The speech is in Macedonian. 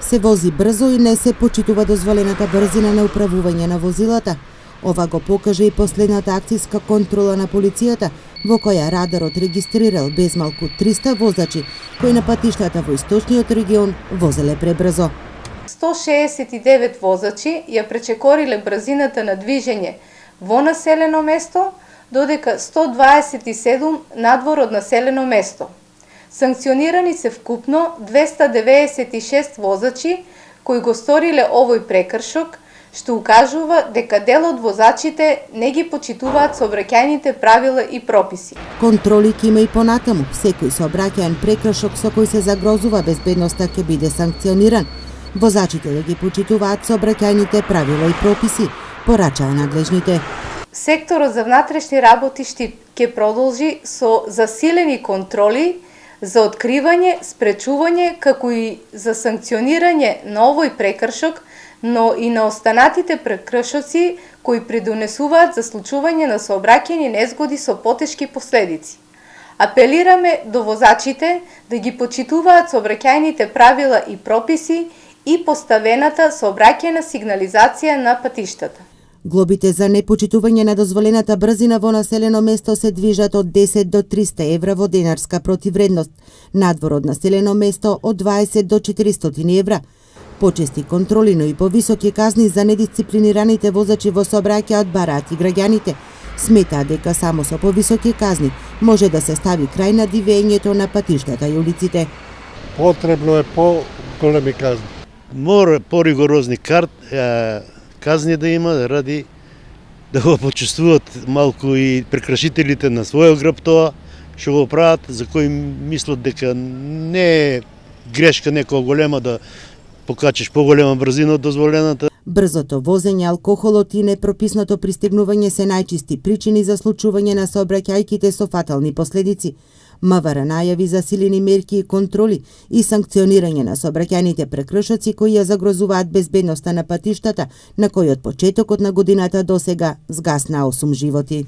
Се вози брзо и не се почитува дозволената брзина на управување на возилата. Ова го покажа и последната акцијска контрола на полицијата, во која радарот регистрирал безмалку 300 возачи кои на патиштата во источниот регион возеле пребрзо. 169 возачи ја пречекориле брзината на движење во населено место, додека 127 надвор од населено место. Санкционирани се вкупно 296 возачи кои го сториле овој прекршок, што укажува дека дел од возачите не ги почитуваат сообраќајните правила и прописи. Контроли ќе има и понатаму. Секој сообраќајен прекршок со кој се загрозува безбедноста ќе биде санкциониран. Возачите да ги почитуваат сообраќајните правила и прописи, порачаа надлежните. Секторот за внатрешни работи Штип ќе продолжи со засилени контроли за откривање, спречување, како и за санкционирање на овој прекршок, но и на останатите прекршоци кои придонесуваат за случување на сообраќајни незгоди со потешки последици. Апелираме до возачите да ги почитуваат сообраќајните правила и прописи и поставената сообраќајна сигнализација на патиштата. Глобите за непочитување на дозволената брзина во населено место се движат од 10 до 300 евра во денарска противредност, надвор од населено место од 20 до 400 евра. Почести контроли, но и повисоки казни за недисциплинираните возачи во сообраќајот бараат и граѓаните. Сметаат дека само со повисоки казни може да се стави крај на дивењето на патиштата и улиците. Потребно е по-големи казни. Мора по-ригорозни казни да има, ради да го почувствуват малку и прекршителите на својот грб тоа, што го прават, за кои мислат дека не е грешка некоја голема да покачиш поголема брзина од дозволената. Брзото возење, алкохолот и непрописното пристигнување се најчисти причини за случување на сообраќајките со фатални последици. МВР најави засилени мерки и контроли и санкционирање на сообраќајните прекршоци кои ја загрозуваат безбедноста на патиштата, на кои од почетокот на годината досега згасна 8 животи.